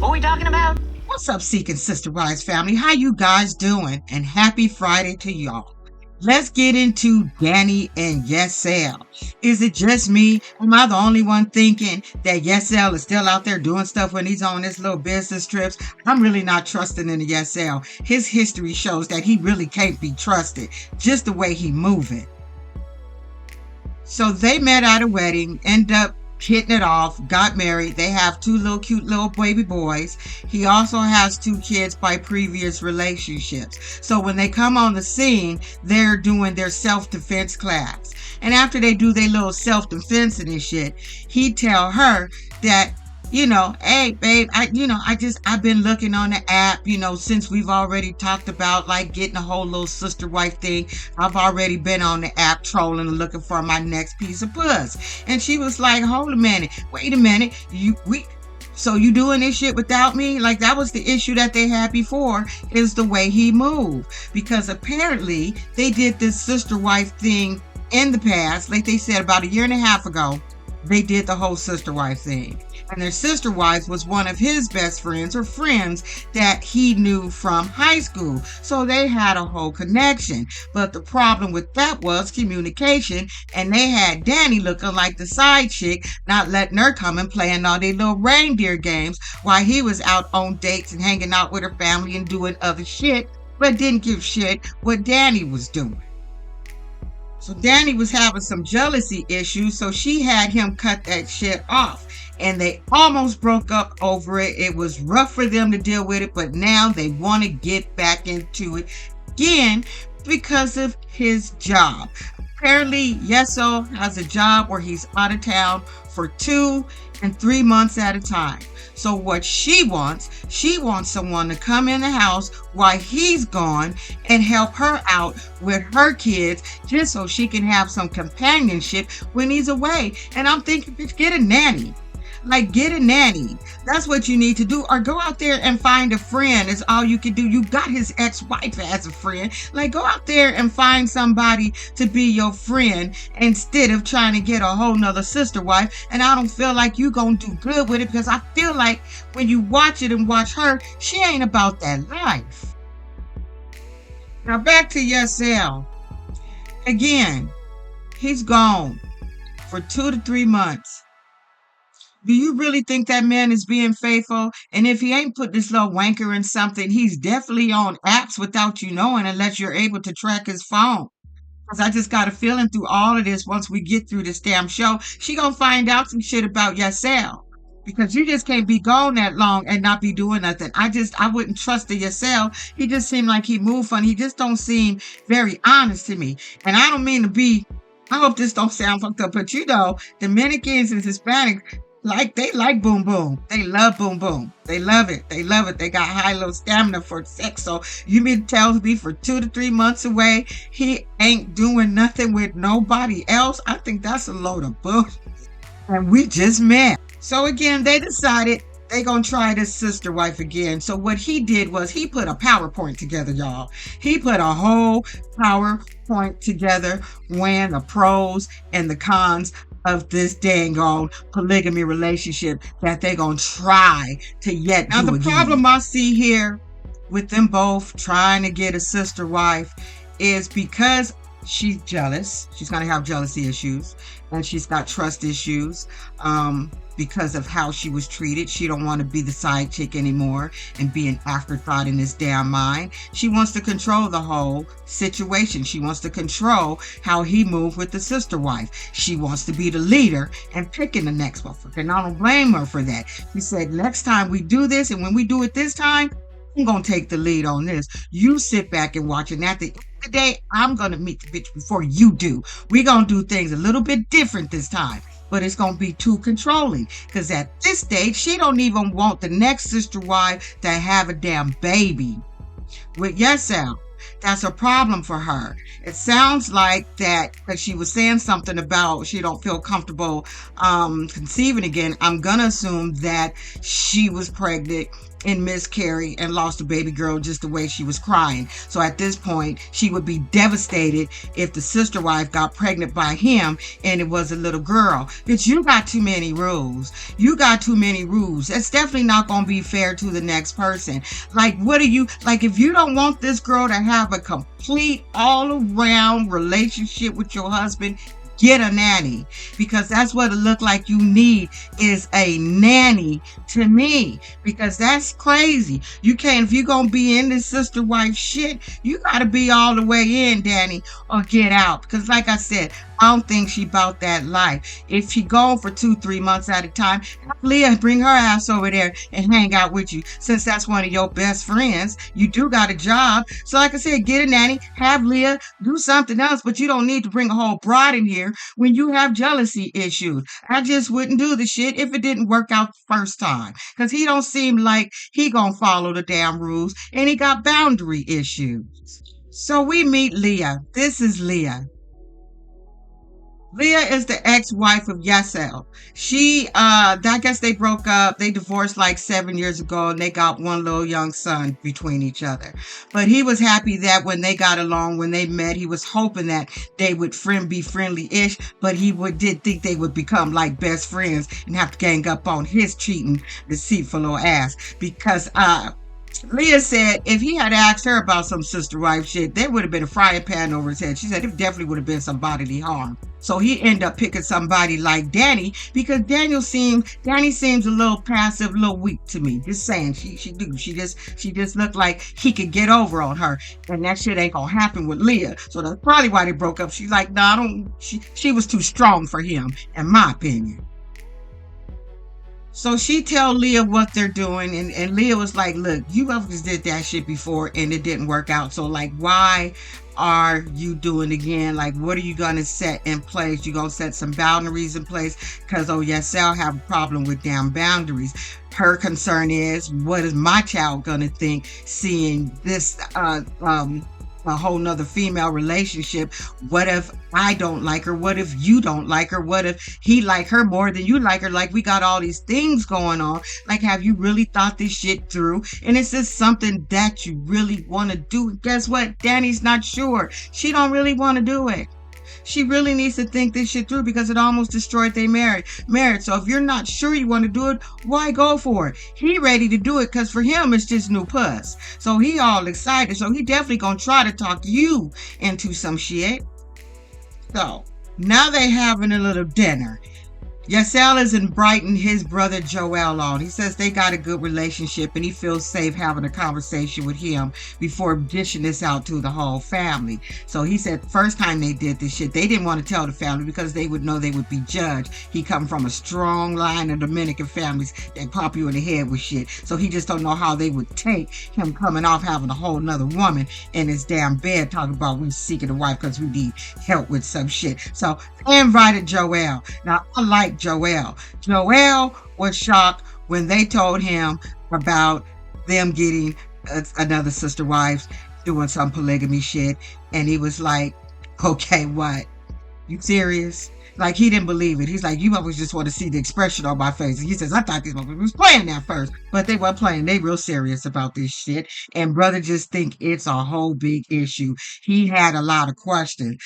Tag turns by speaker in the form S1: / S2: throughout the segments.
S1: What we talking about?
S2: What's up, Seeking Sister Wise family? How you guys doing? And happy Friday to y'all. Let's get into Danny and Yessel. Is it just me? Am I the only one thinking that Yessel is still out there doing stuff when he's on his little business trips? I'm really not trusting in Yessel. His history shows that he really can't be trusted, just the way he moving. So they met at a wedding, end up hitting it off, got married. They have two cute little baby boys. He also has 2 kids by previous relationships. So when they come on the scene, they're doing their self-defense class. And after they do their little self-defense and shit, he tell her that, hey babe, I've been looking on the app, since we've already talked about like getting a whole little sister wife thing. I've already been on the app trolling and looking for my next piece of puss. And she was like, hold a minute, wait a minute, so you doing this shit without me? Like, that was the issue that they had before, is the way he moved. Because apparently they did this sister wife thing in the past, like they said about 1.5 years ago. They did the whole sister wife thing. And their sister wife was one of his best friends or friends that he knew from high school. So they had a whole connection. But the problem with that was communication. And they had Danny looking like the side chick, not letting her come and playing all their little reindeer games while he was out on dates and hanging out with her family and doing other shit, but didn't give shit what Danny was doing. So Danny was having some jealousy issues, so she had him cut that shit off. And they almost broke up over it. It was rough for them to deal with it, but now they want to get back into it again because of his job. Apparently, Yessel has a job where he's out of town for 2 and 3 months at a time. So what she wants someone to come in the house while he's gone and help her out with her kids, just so she can have some companionship when he's away. And I'm thinking, bitch, get a nanny. Like, get a nanny. That's what you need to do. Or go out there and find a friend. Is all you can do. You got his ex-wife as a friend. Like, go out there and find somebody to be your friend instead of trying to get a whole nother sister wife. And I don't feel like you gonna do good with it, because I feel like when you watch it and watch her, she ain't about that life. Now back to Yessel. Again, he's gone for 2 to 3 months. Do you really think that man is being faithful? And if he ain't put this little wanker in something, he's definitely on apps without you knowing, unless you're able to track his phone. Because I just got a feeling through all of this, once we get through this damn show, she gonna find out some shit about Yessel. Because you just can't be gone that long and not be doing nothing. I wouldn't trust the Yessel. He just seemed like he moved funny. He just don't seem very honest to me. And I don't mean to be, I hope this don't sound fucked up, but Dominicans and Hispanics, they like boom boom. They love boom boom. They love it. They love it. They got high little stamina for sex. So you mean to tell me for 2 to 3 months away, he ain't doing nothing with nobody else? I think that's a load of bullshit. And we just met. So again, they decided they gonna try this sister wife again. So what he did was he put a PowerPoint together, y'all. He put a whole PowerPoint together weighing the pros and the cons of this dang on polygamy relationship that they gonna try to yet do. Now the problem I see here with them both trying to get a sister wife is because she's jealous. She's gonna have jealousy issues, and she's got trust issues because of how she was treated. She don't want to be the side chick anymore and be an afterthought in this damn mind. She wants to control the whole situation. She wants to control how he moved with the sister wife. She wants to be the leader and picking the next motherfucker. And I don't blame her for that. She said, next time we do this, and when we do it this time, I'm gonna take the lead on this. You sit back and watch it. And at the end of the day, I'm gonna meet the bitch before you do. We're gonna do things a little bit different this time. But it's gonna be too controlling, because at this stage she don't even want the next sister wife to have a damn baby with Yessel. that's a problem for her. It sounds like that because she was saying something about she don't feel comfortable conceiving again. I'm gonna assume that she was pregnant and miscarried and lost a baby girl just the way she was crying. So at this point, she would be devastated if the sister wife got pregnant by him and it was a little girl. Bitch, you got too many rules. You got too many rules. That's definitely not going to be fair to the next person. Like, what are you, like, if you don't want this girl to have a complete all around relationship with your husband, get a nanny, because that's what it looked like you need is a nanny to me, because that's crazy. You can't, if you're gonna be in this sister wife shit, you gotta be all the way in, Danny, or get out. Because like I said, I don't think she about that life. If she gone for 2-3 months at a time, have Leah bring her ass over there and hang out with you. Since that's one of your best friends, you do got a job. So like I said, get a nanny, have Leah do something else, but you don't need to bring a whole bride in here when you have jealousy issues. I just wouldn't do the shit if it didn't work out the first time. Because he don't seem like he gonna follow the damn rules, and he got boundary issues. So we meet Leah. This is Leah. Leah is the ex-wife of Yessel. I guess they broke up. They divorced like 7 years ago, and they got one little young son between each other. But he was happy that when they got along, when they met, he was hoping that they would be friendly-ish, but did think they would become like best friends and have to gang up on his cheating, deceitful little ass. Because, Leah said if he had asked her about some sister wife shit, there would have been a frying pan over his head. She said it definitely would have been some bodily harm. So he ended up picking somebody like Danny because Danny seems a little passive, a little weak to me. Just saying, she just looked like he could get over on her, and that shit ain't gonna happen with Leah. So that's probably why they broke up. She's like, nah, I don't. She was too strong for him, in my opinion. So she tell Leah what they're doing, and Leah was like, look, you always did that shit before and it didn't work out. So like, why are you doing it again? Like, what are you gonna set in place? You gonna set some boundaries in place? Because Yessel have a problem with damn boundaries. Her concern is, what is my child gonna think seeing this a whole nother female relationship? What if I don't like her? What if you don't like her? What if he like her more than you like her? Like, we got all these things going on. Like, have you really thought this shit through? And is this something that you really want to do? Guess what? Danny's not sure. She don't really want to do it. She really needs to think this shit through because it almost destroyed their marriage. So if you're not sure you want to do it, why go for it? He ready to do it because for him it's just new puss. So he all excited. So he definitely gonna try to talk you into some shit. So now they having a little dinner. Yessel is inviting his brother Joel on. He says they got a good relationship and he feels safe having a conversation with him before dishing this out to the whole family. So he said the first time they did this shit, they didn't want to tell the family because they would know they would be judged. He come from a strong line of Dominican families that pop you in the head with shit. So he just don't know how they would take him coming off having a whole nother woman in his damn bed talking about we seeking a wife because we need help with some shit. So they invited Joel. Now I like Joel. Joel was shocked when they told him about them getting another sister wife doing some polygamy shit, and he was like, okay, what? You serious? Like, he didn't believe it. He's like, you always just want to see the expression on my face. And he says, I thought these motherfuckers was playing that first, but they weren't playing. They real serious about this shit, and brother just think it's a whole big issue. He had a lot of questions.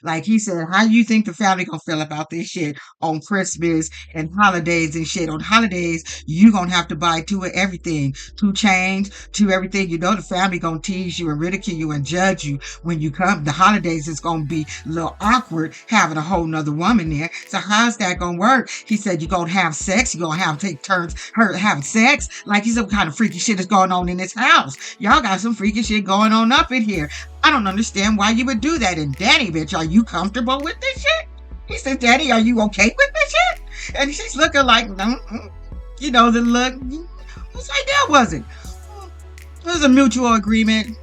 S2: Like he said, how you think the family gonna feel about this shit on Christmas and holidays and shit? On holidays, you gonna have to buy two of everything, two chains, two everything. You know the family gonna tease you and ridicule you and judge you when you come. The holidays is gonna be a little awkward having a whole nother woman there. So how's that gonna work? He said, you gonna have sex, you gonna have to take turns having sex. Like, some kind of freaky shit is going on in this house. Y'all got some freaky shit going on up in here. I don't understand why you would do that. And Daddy, bitch, are you comfortable with this shit? He says, Daddy, are you okay with this shit? And she's looking like, you know, the look. Whose idea was it? It was a mutual agreement.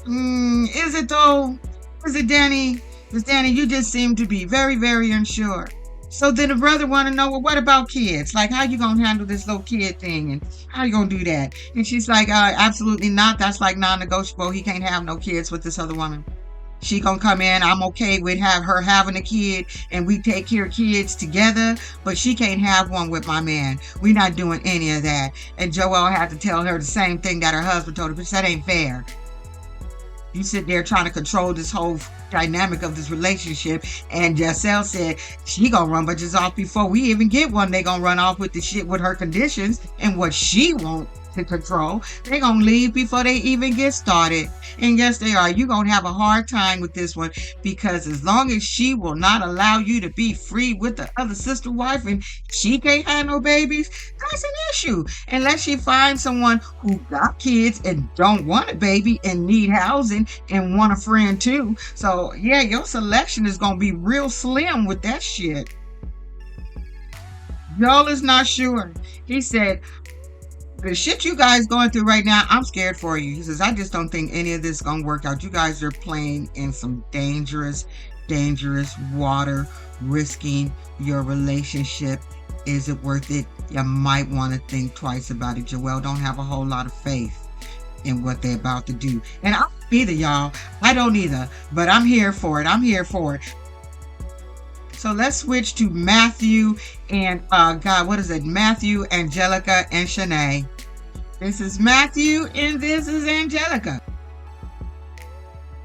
S2: Is it though? Is it Danny? Because Danny, you just seem to be very, very unsure. So then the brother want to know, well, what about kids? Like, how you gonna handle this little kid thing, and how you gonna do that? And she's like, absolutely not. That's like non-negotiable. He can't have no kids with this other woman. She gonna come in. I'm okay with have her having a kid, and we take care of kids together. But she can't have one with my man. We not doing any of that. And Joelle had to tell her the same thing that her husband told her, but that ain't fair. You sit there trying to control this whole dynamic of this relationship. And Yessel said she gonna run bitches off before we even get one. They gonna run off with the shit with her conditions and what she wants to control. They gonna leave before they even get started. And yes, they are. You gonna have a hard time with this one, because as long as she will not allow you to be free with the other sister wife, and she can't have no babies, that's an issue. Unless she finds someone who got kids and don't want a baby and need housing and want a friend too. So yeah, your selection is gonna be real slim with that shit. Y'all is not sure. He said, the shit you guys going through right now, I'm scared for you. He says, I just don't think any of this is gonna work out. You guys are playing in some dangerous, dangerous water, risking your relationship. Is it worth it? You might want to think twice about it. Joelle don't have a whole lot of faith in what they're about to do. And I don't either, y'all. I don't either. But I'm here for it. I'm here for it. So let's switch to Matthew and God, what is it? Matthew, Angelica, and Shanay. This is Matthew and this is Angelica.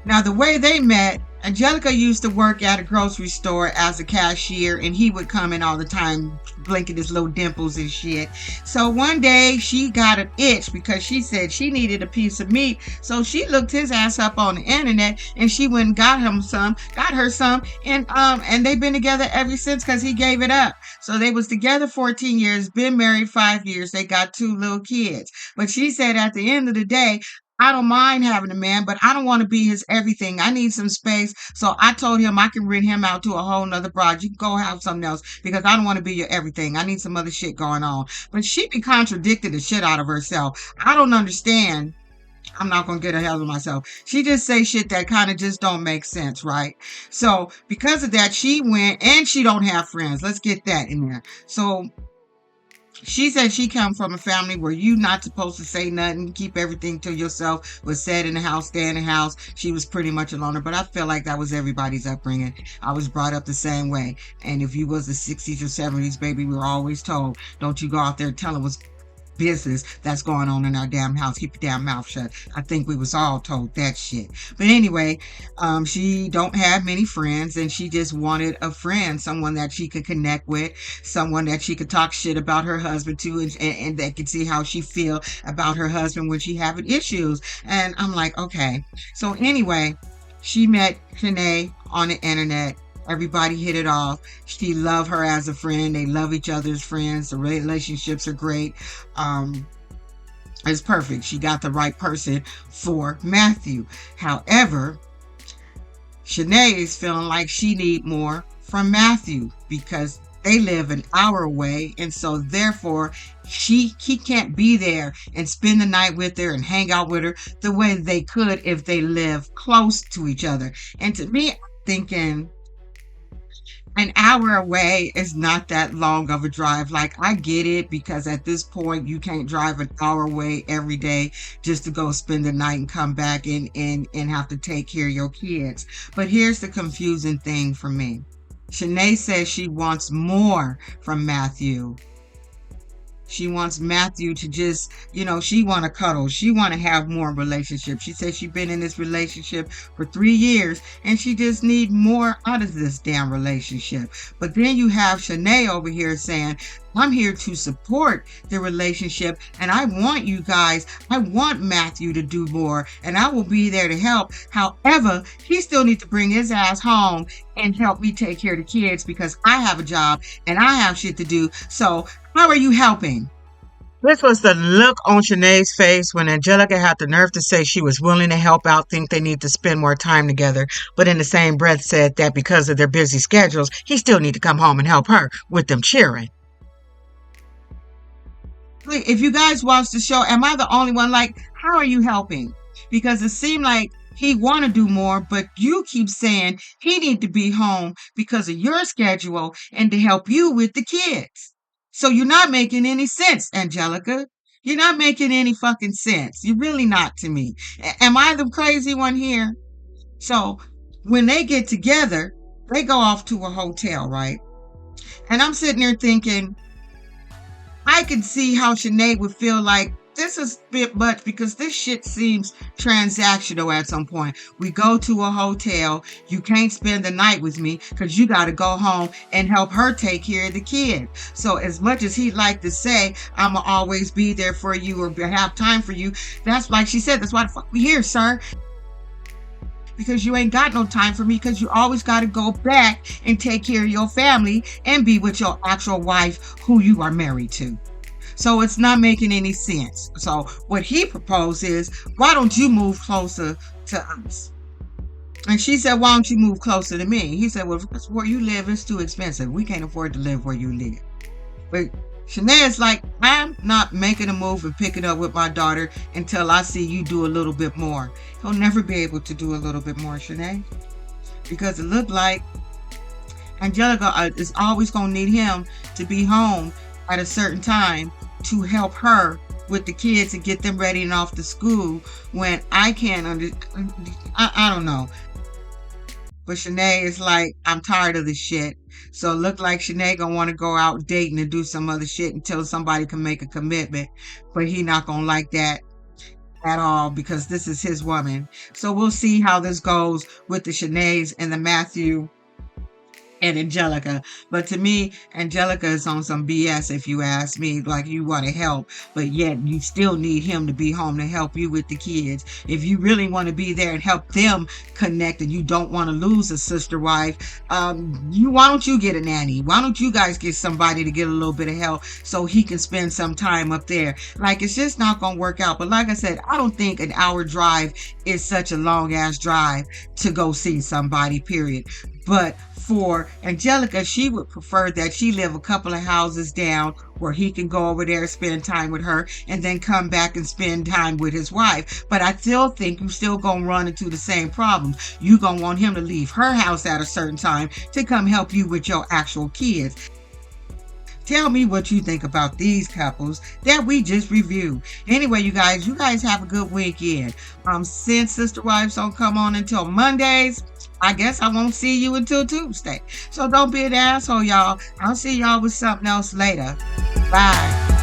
S2: Now, the way they met, Angelica used to work at a grocery store as a cashier, and he would come in all the time blinking his little dimples and shit. So one day she got an itch because she said she needed a piece of meat. So she looked his ass up on the internet, and she went and got her some, and they've been together ever since because he gave it up. So they was together 14 years, been married 5 years. They got 2 little kids. But she said at the end of the day, I don't mind having a man, but I don't want to be his everything. I need some space. So I told him I can rent him out to a whole nother broad. You can go have something else, because I don't want to be your everything. I need some other shit going on. But she be contradicting the shit out of herself. I don't understand. I'm not going to get ahead of myself. She just say shit that kind of just don't make sense, right? So because of that, she went, and she don't have friends. Let's get that in there. So she said she come from a family where you not supposed to say nothing, keep everything to yourself, was said in the house, stay in the house. She was pretty much a loner, but I feel like that was everybody's upbringing. I was brought up the same way. And if you was the 60s or 70s, baby, we were always told, don't you go out there telling what's business that's going on in our damn house. Keep your damn mouth shut. I think we was all told that shit. But anyway, she don't have many friends, and she just wanted a friend, someone that she could connect with, someone that she could talk shit about her husband to, and that could see how she feel about her husband when she having issues. And I'm like, okay. So anyway, she met Shanay on the internet. Everybody hit it off. She loved her as a friend. They love each other as friends. The relationships are great. It's perfect. She got the right person for Matthew. However, Shanay is feeling like she need more from Matthew, because they live an hour away, and so therefore he can't be there and spend the night with her and hang out with her the way they could if they live close to each other. And to me, I'm thinking, an hour away is not that long of a drive. Like, I get it, because at this point you can't drive an hour away every day just to go spend the night and come back and have to take care of your kids. But here's the confusing thing for me. Shanay says she wants more from Matthew. She wants Matthew to just, she want to cuddle. She want to have more relationship. She says she's been in this relationship for 3 years, and she just need more out of this damn relationship. But then you have Shanay over here saying, I'm here to support the relationship, and I want Matthew to do more, and I will be there to help. However, he still needs to bring his ass home and help me take care of the kids, because I have a job and I have shit to do. So how are you helping? This was the look on Shanay's face when Angelica had the nerve to say she was willing to help out, think they need to spend more time together, but in the same breath said that because of their busy schedules, he still need to come home and help her with them cheering. If you guys watch the show, am I the only one? Like, how are you helping? Because it seemed like he want to do more, but you keep saying he need to be home because of your schedule and to help you with the kids. So you're not making any sense, Angelica. You're not making any fucking sense. You're really not to me. Am I the crazy one here? So when they get together, they go off to a hotel, right? And I'm sitting there thinking, I can see how Shanay would feel like this is a bit much because this shit seems transactional at some point. We go to a hotel. You can't spend the night with me because you got to go home and help her take care of the kid. So as much as he'd like to say, I'm going to always be there for you or have time for you, that's like she said, that's why the fuck we here, sir. Because you ain't got no time for me because you always got to go back and take care of your family and be with your actual wife who you are married to. So it's not making any sense. So what he proposed is, why don't you move closer to us? And she said, why don't you move closer to me? He said, well, where you live is too expensive. We can't afford to live where you live. But Shanay is like, I'm not making a move and picking up with my daughter until I see you do a little bit more. He'll never be able to do a little bit more, Shanay, because it looked like Angelica is always going to need him to be home at a certain time to help her with the kids and get them ready and off to school when I can't I don't know. But Shanay is like, I'm tired of this shit. So it looked like Shanay gonna want to go out dating and do some other shit until somebody can make a commitment. But he not gonna like that at all because this is his woman. So we'll see how this goes with the Shanays and the Matthew and Angelica. But to me, Angelica is on some BS if you ask me. Like, you want to help, but yet you still need him to be home to help you with the kids. If you really want to be there and help them connect and you don't want to lose a sister wife, why don't you get a nanny? Why don't you guys get somebody to get a little bit of help so he can spend some time up there? Like, it's just not going to work out. But like I said, I don't think an hour drive is such a long ass drive to go see somebody, period. But for Angelica, she would prefer that she live a couple of houses down where he can go over there, spend time with her, and then come back and spend time with his wife. But I still think you still gonna run into the same problems. You gonna want him to leave her house at a certain time to come help you with your actual kids. Tell me what you think about these couples that we just reviewed. Anyway, you guys have a good weekend. Since Sister Wives don't come on until Mondays, I guess I won't see you until Tuesday. So don't be an asshole, y'all. I'll see y'all with something else later. Bye.